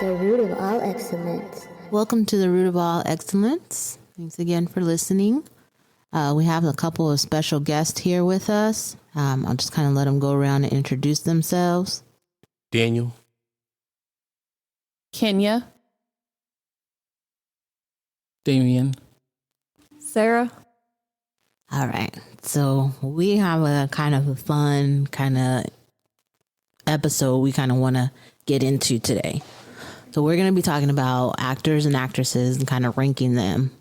The root of all excellence. Welcome to the Root of All Excellence. Thanks again for listening. We have a couple of special guests here with us. I'll just kind of let them go around and introduce themselves. Daniel. Kenya. Damion. Sarah. All right. So we have a kind of a fun kind of episode we kind of want to get into today. So we're going to be talking about actors and actresses and kind of ranking them.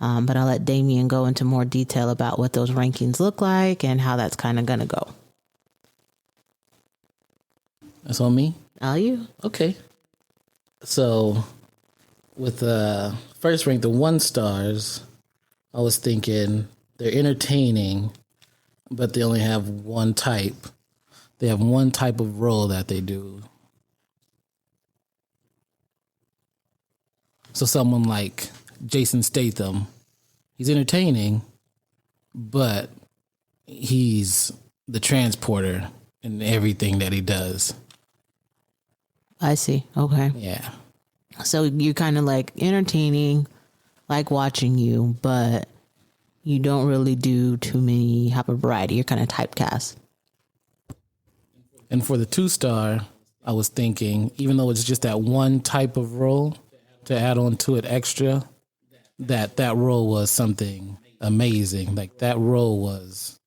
But I'll let Damion go into more detail about what those rankings look like and how that's kind of going to go. That's on me? All you? Okay. So with first rank, the 1 stars, I was thinking they're entertaining, but they only have one type. They have one type of role that they do. So someone like Jason Statham, he's entertaining, but he's the transporter in everything that he does. I see. Okay. Yeah. So you're kind of like entertaining, like watching you, but you don't really do too many, have a variety. You're kind of typecast. And for the 2-star, I was thinking, even though it's just that one type of role, to add on to it extra, that role was something amazing. Like that role was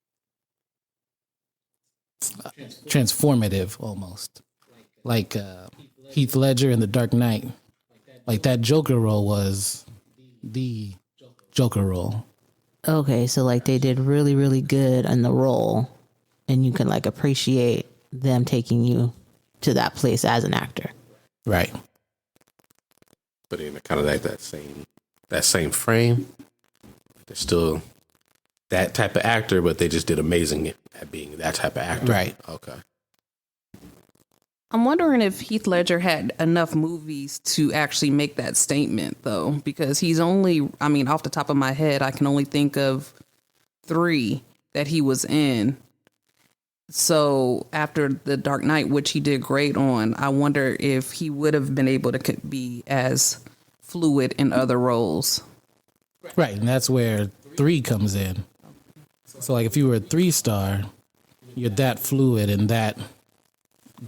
transformative almost. Like Heath Ledger in The Dark Knight. Like that Joker role was the Joker role. Okay, so like they did really, really good in the role, and you can like appreciate them taking you to that place as an actor. Right. But in kind of like that same frame, they're still that type of actor, but they just did amazing at being that type of actor. Right. Okay. I'm wondering if Heath Ledger had enough movies to actually make that statement, though, because he's only, off the top of my head, I can only think of 3 that he was in. So after The Dark Knight, which he did great on, I wonder if he would have been able to be as fluid in other roles. Right. And that's where 3 comes in. So like if you were a 3-star, you're that fluid and that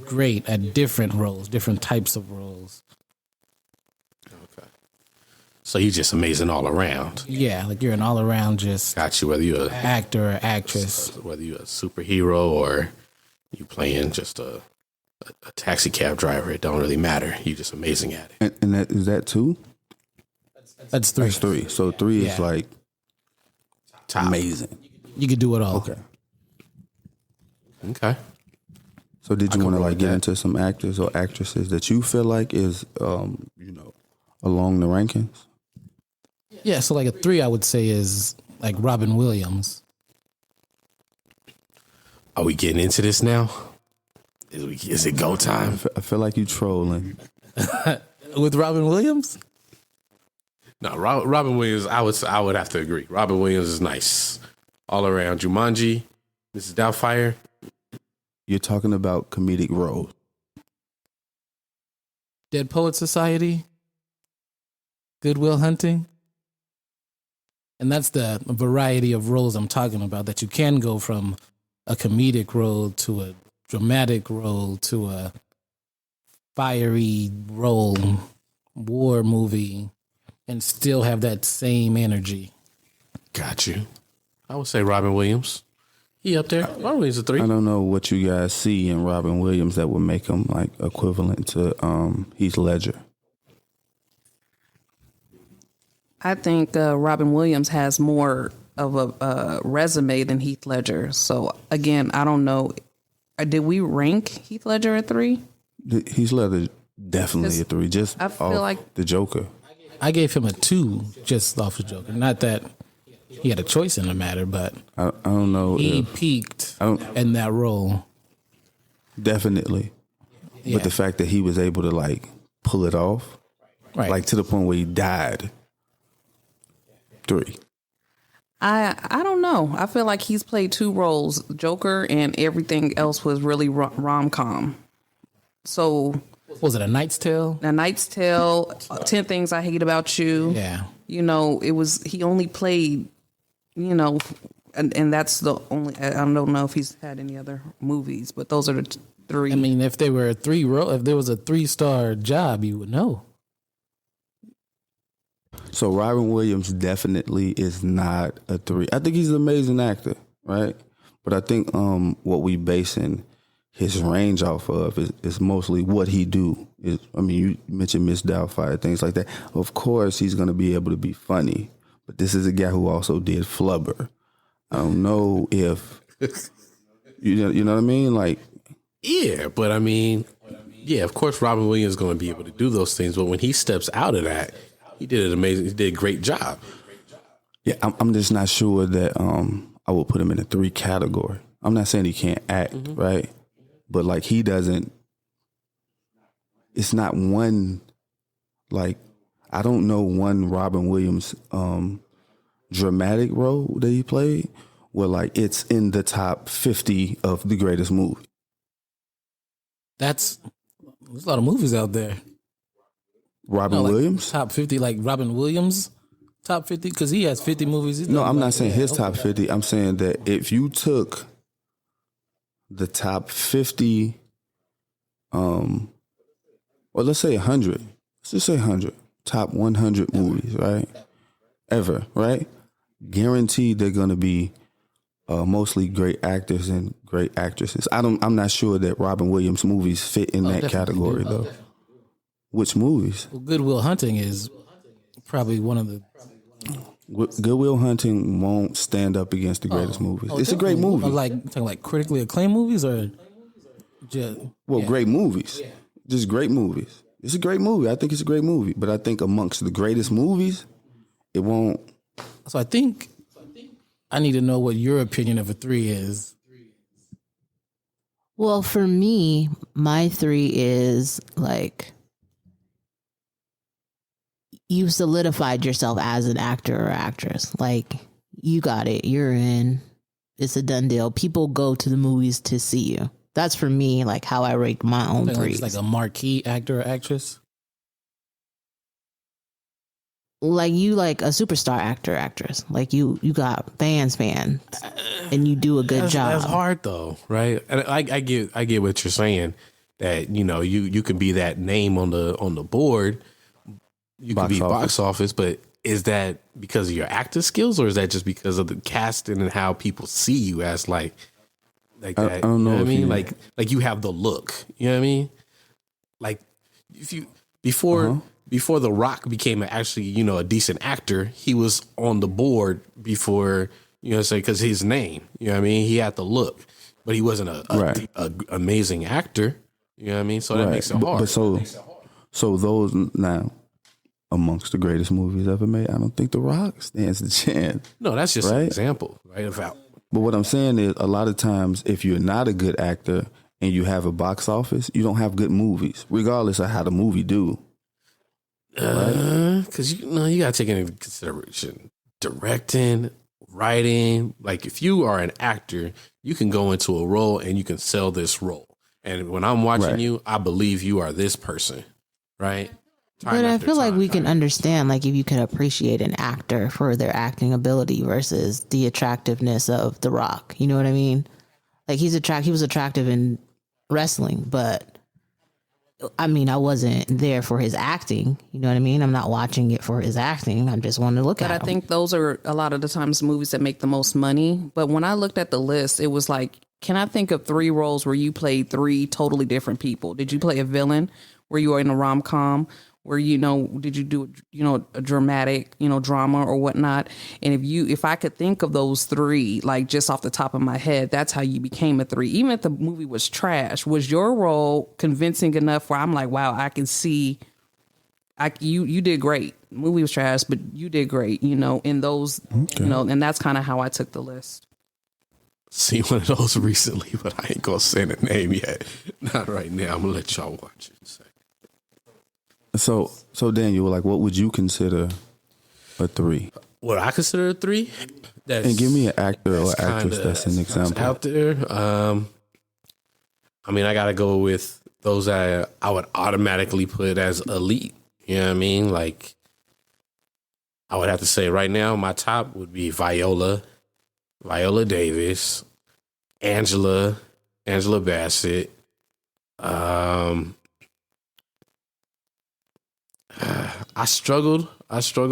great at different roles, different types of roles. Okay. So he's just amazing all around. Yeah, like you're an all around just Got you, whether you're actor or actress. whether you're a superhero or you playing just a taxi cab driver, it don't really matter. You're just amazing at it. And that is that 2? That's 3. That's 3. So 3 is Yeah. like Top. amazing. You could do it all. Okay. Okay. So did you can want to roll like with get that. into some actors or actresses that you feel like is along the rankings? Yeah, so like a 3 I would say is like Robin Williams. Are we getting into this now? Is it go time? I feel like you trolling. With Robin Williams? No, Robin Williams. I would have to agree. Robin Williams is nice all around. Jumanji, Mrs. Doubtfire. You're talking about comedic roles. Dead Poet Society? Good Will Hunting? And that's the variety of roles I'm talking about, that you can go from a comedic role to a dramatic role to a fiery role, war movie, and still have that same energy. Got you. I would say Robin Williams. He up there. Robin Williams a 3. I don't know what you guys see in Robin Williams that would make him like equivalent to Heath Ledger. I think Robin Williams has more of a resume than Heath Ledger. So, again, I don't know. Did we rank Heath Ledger at 3? Heath Ledger definitely a 3. Just I feel off like- the Joker. I gave him a 2 just off the Joker. Not that he had a choice in the matter, but I don't know. he peaked in that role. Definitely. Yeah. But the fact that he was able to like pull it off, Right. like to the point where he died. 3. I don't know. I feel like he's played 2 roles, Joker, and everything else was really rom-com. So Was it A Knight's Tale? A Knight's Tale, 10 Things I Hate About You. Yeah. You know, he only played, you know, and that's the only, I don't know if he's had any other movies, but those are the three. I mean, if there was a 3-star job, you would know. So Robin Williams definitely is not a 3. I think he's an amazing actor, right? But I think what we basing his range off of is mostly what he do. You mentioned Miss Doubtfire, things like that. Of course, he's going to be able to be funny, but this is a guy who also did Flubber. I don't know if you know what I mean, like. Yeah, but I mean, yeah, of course, Robin Williams is going to be able to do those things. But when he steps out of that, he did a great job. Yeah, I'm just not sure that I would put him in a 3 category. I'm not saying he can't act, right? But like he doesn't, it's not one, like, I don't know one Robin Williams dramatic role that he played where like it's in the top 50 of the greatest movie. There's a lot of movies out there. Robin Williams? Top 50, like Robin Williams top 50? Because he has 50 movies. No, I'm not saying his top 50. I'm saying that if you took the top 50, or let's say 100. Let's just say 100. Top 100 movies, right? Ever, right? Guaranteed they're going to be mostly great actors and great actresses. I'm not sure that Robin Williams movies fit in that category, though. Which movies? Well, Good Will Hunting is probably one of the... Good Will Hunting won't stand up against the greatest movies. It's a great movie. Talking like critically acclaimed movies or just... Great movies. Just great movies. It's a great movie. I think it's a great movie. But I think amongst the greatest movies, it won't... So I think I need to know what your opinion of a 3 is. Well, for me, my 3 is like... You solidified yourself as an actor or actress. Like, you got it. You're in. It's a done deal. People go to the movies to see you. That's for me, like, how I rate my own 3s. Like a marquee actor or actress? Like, you like a superstar actor or actress. Like, you got fans, and you do a good job. That's hard, though, right? And I get what you're saying, that, you know, you can be that name on the board. You can be box office, but is that because of your acting skills, or is that just because of the casting and how people see you as like that? I don't know what I mean? Like you have the look. You know what I mean? Like if you before The Rock became actually, you know, a decent actor, he was on the board before, you know, say because his name. You know what I mean? He had the look, but he wasn't a amazing actor. You know what I mean? So that makes it hard. But so those now. Amongst the greatest movies ever made, I don't think The Rock stands a chance. No, that's just an example, right? But what I'm saying is, a lot of times, if you're not a good actor and you have a box office, you don't have good movies, regardless of how the movie do. Because you got to take into consideration directing, writing. Like if you are an actor, you can go into a role and you can sell this role. And when I'm watching you, I believe you are this person, right? But I feel like we can understand, like, if you can appreciate an actor for their acting ability versus the attractiveness of The Rock. You know what I mean? Like, he was attractive in wrestling, but I mean, I wasn't there for his acting. You know what I mean? I'm not watching it for his acting. I just want to look at him. But I think those are a lot of the times movies that make the most money. But when I looked at the list, it was like, can I think of 3 roles where you played 3 totally different people? Did you play a villain? Were you in a rom-com? Where, you know, did you do, you know, a dramatic, you know, drama or whatnot? And if I could think of those 3, like just off the top of my head, that's how you became a 3. Even if the movie was trash, was your role convincing enough where I'm like, wow, I can see, you did great. The movie was trash, but you did great, you know, in those, you know, and that's kind of how I took the list. Seen one of those recently, but I ain't gonna say the name yet. Not right now. I'm gonna let y'all watch it in a second. So Daniel, like, what would you consider a 3? What I consider a 3? And give me an actor or actress that's an example out there. I mean, I gotta go with those that I would automatically put as elite. You know what I mean? Like, I would have to say right now, my top would be Viola Davis, Angela Bassett. I struggled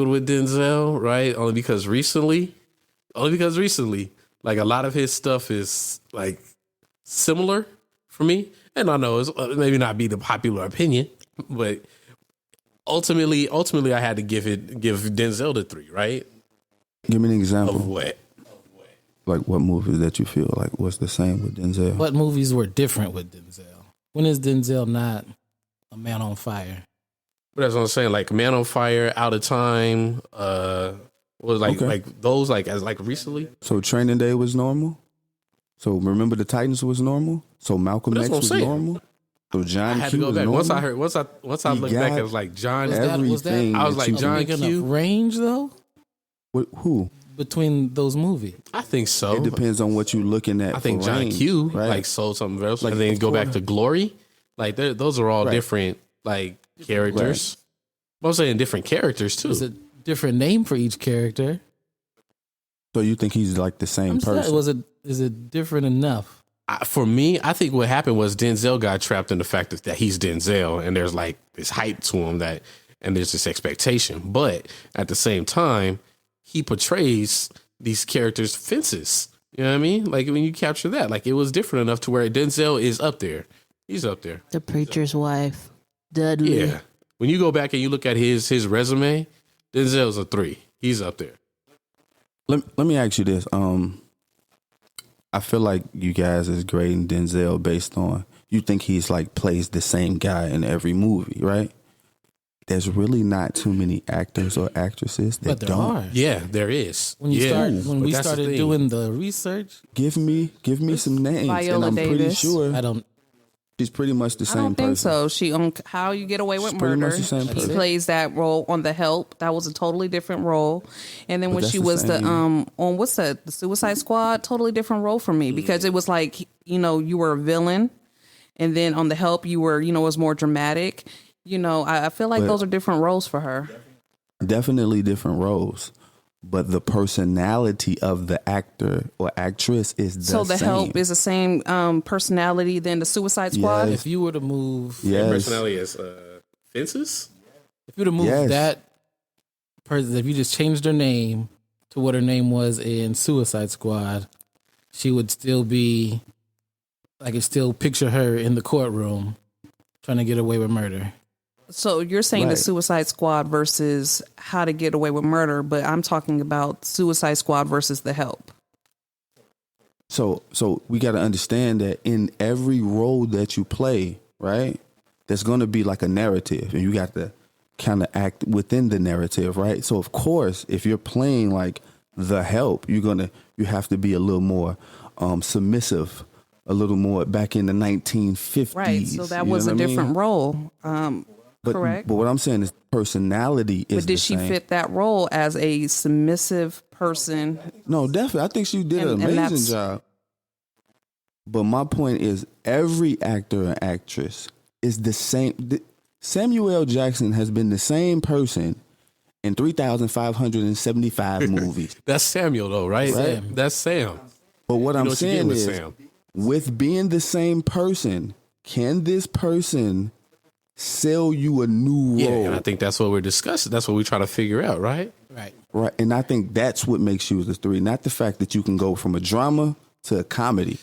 with Denzel, right? Only because recently, like a lot of his stuff is like similar for me. And I know it's maybe not be the popular opinion, but ultimately I had to give Denzel the 3, right? Give me an example. Of what? Like what movies that you feel like was the same with Denzel? What movies were different with Denzel? When is Denzel not a man on fire? But that's what I'm saying. Like Man on Fire, Out of Time, was like Okay. like those like as like recently. So Training Day was normal. So Remember the Titans was normal. So Malcolm That's X what I'm was saying. normal. So I John had Q to go was back. normal. Once I He looked back, got it was like John. everything. I was that like you John can- Big Q. enough range though Who? between those movies. I think so. It depends on what you're looking at. I think for John range, Q right? like sold something else, Like, and then of go back course. to Glory. Like those are all Right. different like characters. But I'm saying different characters too. There's a different name for each character. So you think he's like the same I'm saying, person? is it different enough? For me, I think what happened was Denzel got trapped in the fact that he's Denzel, and there's like this hype to him and there's this expectation. But at the same time, he portrays these characters' fences. You know what I mean? Like when you capture that, like it was different enough to where Denzel is up there. He's up there. The preacher's wife, Dudley. Yeah. When you go back and you look at his resume, Denzel's a 3. He's up there. Let me ask you this. I feel like you guys is grading Denzel based on you think he's like plays the same guy in every movie, right? There's really not too many actors or actresses that But there don't. are. Yeah, there is. When But we that's the started thing. doing the research, Give me some names, Viola and I'm pretty Davis. sure I don't. she's pretty much the I same don't think person. so. She on How You Get Away with She's pretty Murder. much the same She person. plays that role on The Help. That was a totally different role. And then But when that's she the was the same. on what's that? The Suicide Squad. Totally different role for me because it was like you were a villain, and then on The Help you were it was more dramatic. I feel like But- those are different roles for her. Definitely different roles, but the personality of the actor or actress is the So The same. Help is the same personality than the Suicide Squad. Yes. If you were to move, Yes. Personality is fences. if you were to move Yes. that person, if you just changed her name to what her name was in Suicide Squad, she would still be. I could still picture her in the courtroom trying to get away with murder. So you're saying the Right. Suicide Squad versus How to Get Away with Murder, but I'm talking about Suicide Squad versus The Help. So we got to understand that in every role that you play, right, there's going to be like a narrative, and you got to kind of act within the narrative, right? So of course, if you're playing like The Help, you have to be a little more submissive, a little more back in the 1950s. Right. So that you was know a what I different mean? role. Correct. But what I'm saying is personality is But did the she same. fit that role as a submissive person? No, definitely. I think she did an And amazing that's- job. But my point is, every actor and actress is the same. Samuel L. Jackson has been the same person in 3,575 movies. That's Samuel though, right? Right. That's Sam. But what You I'm know what you get saying with is, Sam. with being the same person, can this person sell you a new Yeah, role? and I think that's what we're discussing. That's what we try to figure out, right? Right. Right. And I think that's what makes you the 3, not the fact that you can go from a drama to a comedy.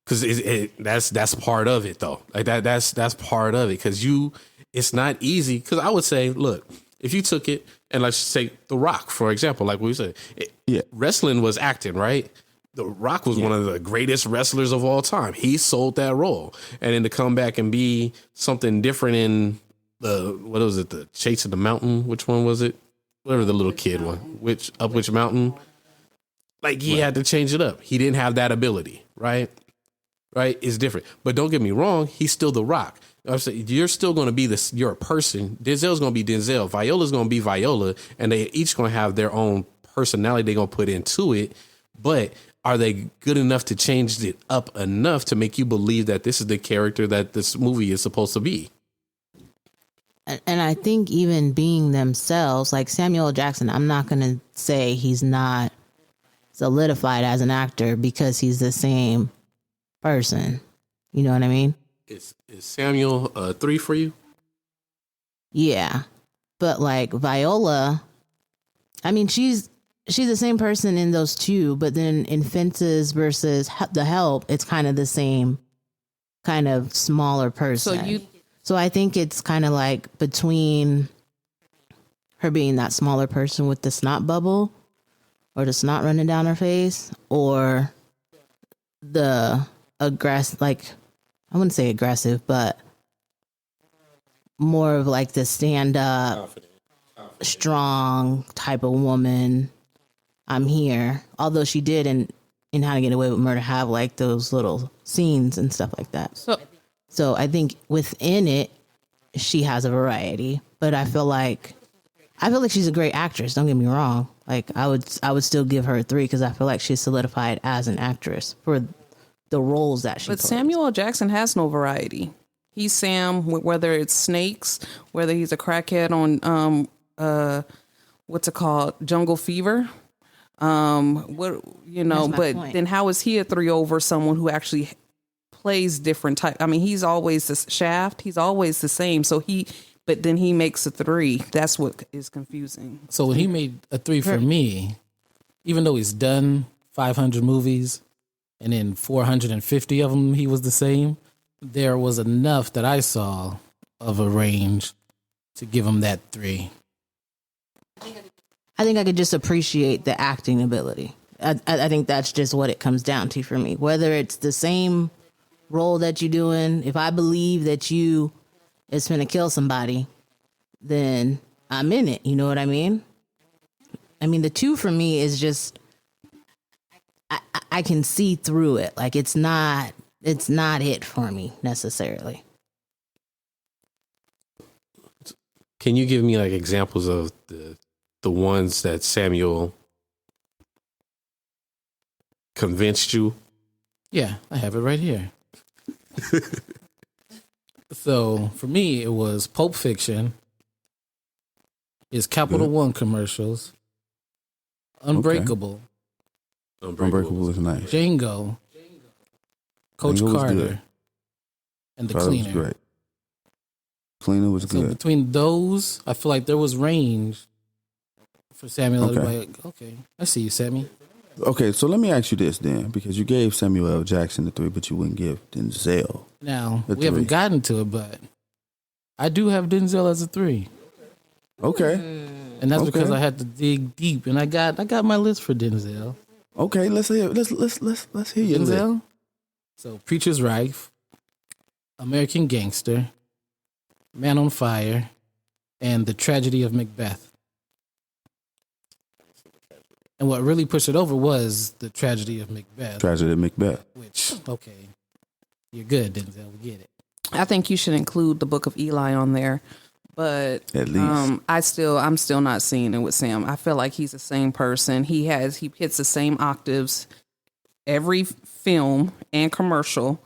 Because that's part of it though. Like that's part of it. Because it's not easy. Because I would say, look, if you took it and let's just say The Rock, for example, like we said, Yeah. wrestling was acting, right? The Rock was one of the greatest wrestlers of all time. He sold that role, and then to come back and be something different in the Chase of the Mountain? Which one was it? Whatever the little kid one, which mountain? Like he had to change it up. He didn't have that ability, right? Right? It's different. But don't get me wrong, he's still The Rock. I'm saying you're still going to be this. You're a person. Denzel's going to be Denzel. Viola's going to be Viola, and they each going to have their own personality they're going to put into it. But are they good enough to change it up enough to make you believe that this is the character that this movie is supposed to be? And I think even being themselves, like Samuel L. Jackson, I'm not going to say he's not solidified as an actor because he's the same person. You know what I mean? Is Samuel 3 for you? Yeah. But like Viola, I mean, she's the same person in those two, but then in Fences versus The Help, it's kind of the same kind of smaller person. So I think it's kind of like between her being that smaller person with the snot bubble or the snot running down her face, or the aggressive, like, I wouldn't say aggressive, but more of like the stand up, strong type of woman. I'm here. Although she did in How to Get Away with Murder have like those little scenes and stuff like that. So I think within it, she has a variety. But I feel like she's a great actress. Don't get me wrong. Like I would still give her a 3 because I feel like she's solidified as an actress for the roles that she plays. But Samuel L. Jackson has no variety. He's Sam, whether it's Snakes, whether he's a crackhead on what's it called, Jungle Fever. But then how is he a 3 over someone who actually plays different type? I mean, he's always the Shaft. He's always the same. But then he makes a 3. That's what is confusing. So when he made a 3 for me, even though he's done 500 movies and in 450 of them he was the same, there was enough that I saw of a range to give him that 3. I think I could just appreciate the acting ability. I think that's just what it comes down to for me. Whether it's the same role that you're doing, if I believe that you is going to kill somebody, then I'm in it. You know what I mean? I mean, the 2 for me is just, I can see through it. Like it's not it for me necessarily. Can you give me like examples of the ones that Samuel convinced you? Yeah, I have it right here. So for me, it was Pulp Fiction, his Capital One commercials, Unbreakable, Unbreakable is nice. Django, Coach Django was Carter, good. and The Carter Cleaner. was great. Cleaner was So good. between those, I feel like there was range for Samuel. Okay. Like, okay, I see you, Sammy. Okay, so let me ask you this then, because you gave Samuel L. Jackson the 3, but you wouldn't give Denzel. Now, The we haven't 3. gotten to it, but I do have Denzel as a 3. Okay. And that's Okay. because I had to dig deep, and I got my list for Denzel. Okay, let's hear your list. Denzel. So Preacher's Wife, American Gangster, Man on Fire, and The Tragedy of Macbeth. And what really pushed it over was The Tragedy of Macbeth. Tragedy of Macbeth. Which, okay, you're good, Denzel. We get it. I think you should include the Book of Eli on there. But At least. I'm still not seeing it with Sam. I feel like he's the same person. He hits the same octaves every film and commercial.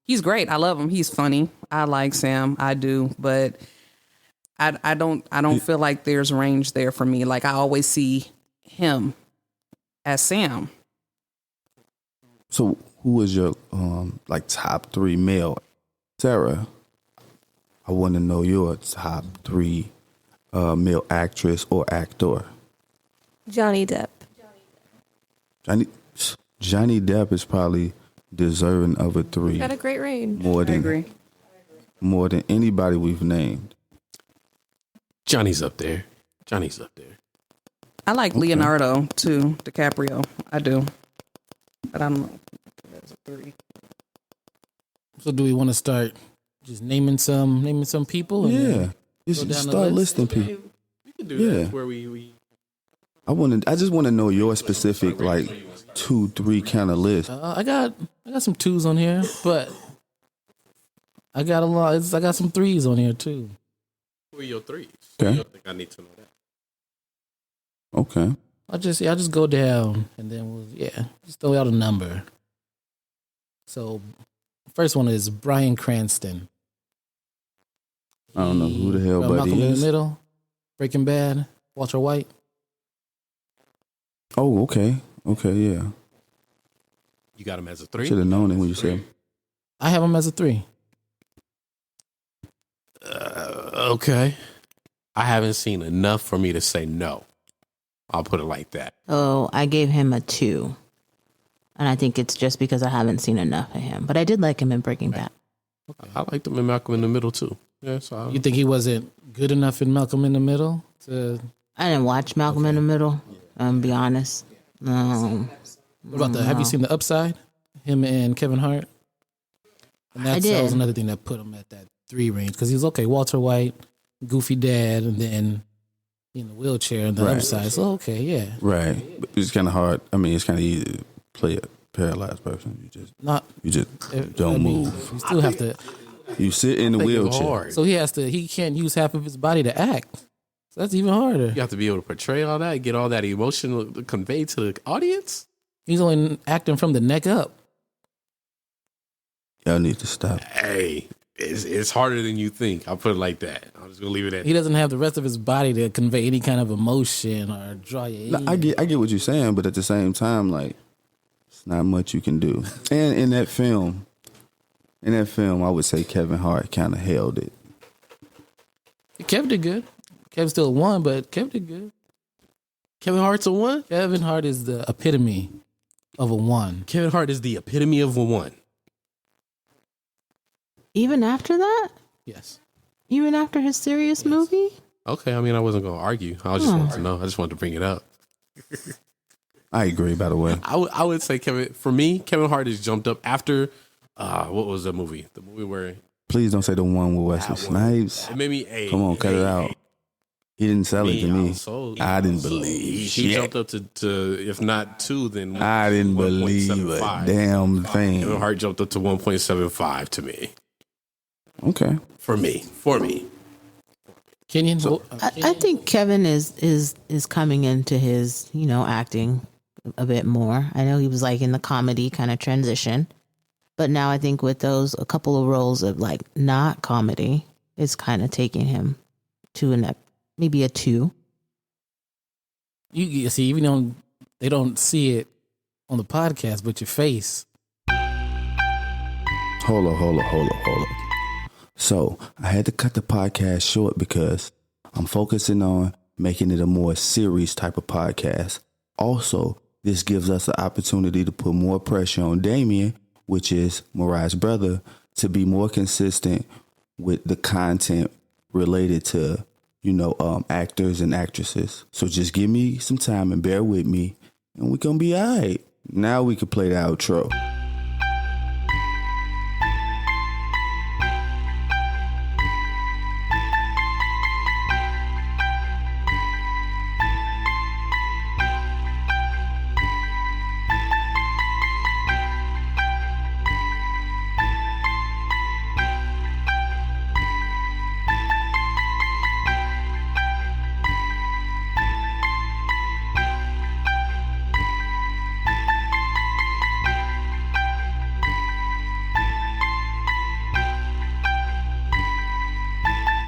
He's great. I love him. He's funny. I like Sam. I do, but I don't feel like there's range there for me. Like I always see him as Sam. So who is your like top 3 male? Sarah, I want to know your top 3 male actress or actor. Johnny Depp. Johnny Depp is probably deserving of a 3. Got a great range. More than I agree. More than anybody we've named. Johnny's up there. I like Leonardo too, DiCaprio. I do, but I'm that's a 3. So do we want to start just naming some people? And Yeah. then Just go down the start list? listing people. We can do Yeah. that. Where we I just want to know your specific like 2-3 kind of list. I got some 2s on here, but I got a lot. I got some 3s on here too. who are your 3s? Okay. I think I need to know that. Okay. I'll just go down and then we'll just throw out a number. So first one is Bryan Cranston. I don't know who the hell, but Malcolm he in is. the Middle, Breaking Bad, Walter White. Oh, okay, yeah. You got him as a 3? Should have known it when you said. I have him as a 3. Okay. I haven't seen enough for me to say no. I'll put it like that. Oh, I gave him a 2. And I think it's just because I haven't seen enough of him. But I did like him in Breaking Bad. I liked him in Malcolm in the Middle too. Yeah, so You think he wasn't good enough in Malcolm in the Middle? I didn't watch Malcolm in the Middle, be honest. What about have you seen The Upside? Him and Kevin Hart? And that did. was another thing that put him at that 3 range. Because he was okay, Walter White, goofy dad, and then in the wheelchair on the Right. upside. So, okay, yeah. Right. But it's kind of hard. I mean, it's kind of easy to play a paralyzed person. You just don't move. You still have to. You sit in the I think it's wheelchair. hard. So he can't use half of his body to act. So that's even harder. You have to be able to portray all that, get all that emotion conveyed to the audience. He's only acting from the neck up. Y'all need to stop. Hey, it's harder than you think. I'll put it like that. I'm just gonna leave it at. He doesn't have the rest of his body to convey any kind of emotion or draw you No, in. I get what you're saying, but at the same time, like, it's not much you can do. And in that film, I would say Kevin Hart kind of held it. Kevin did good. Kevin still won, but Kevin did good. Kevin Hart's a 1. Kevin Hart is the epitome of a 1. Kevin Hart is the epitome of a 1. Even after that? Yes. Even after his serious movie? Okay, I mean, I wasn't gonna argue. I just wanted to know. I just wanted to bring it up. I agree, by the way. I would say Kevin Hart has jumped up after. What was the movie? The movie where Please don't say the one with Wesley Snipes. it made me. Hey, Come on, cut it out. He didn't sell it to me. I didn't believe He shit. jumped up to if not 2, then I didn't believe a 1.75. damn Kevin thing. Hart jumped up to 1.75 to me. Okay. For me. Kenyon? I think Kevin is coming into his, acting a bit more. I know he was like in the comedy kind of transition. But now I think with those, a couple of roles of like not comedy, it's kind of taking him to maybe a 2. You see, even though they don't see it on the podcast, but your face. Hold on. So I had to cut the podcast short because I'm focusing on making it a more serious type of podcast. Also, this gives us an opportunity to put more pressure on Damion, which is Moriah's brother, to be more consistent with the content related to, actors and actresses. So just give me some time and bear with me, and we're going to be all right. Now we can play the outro.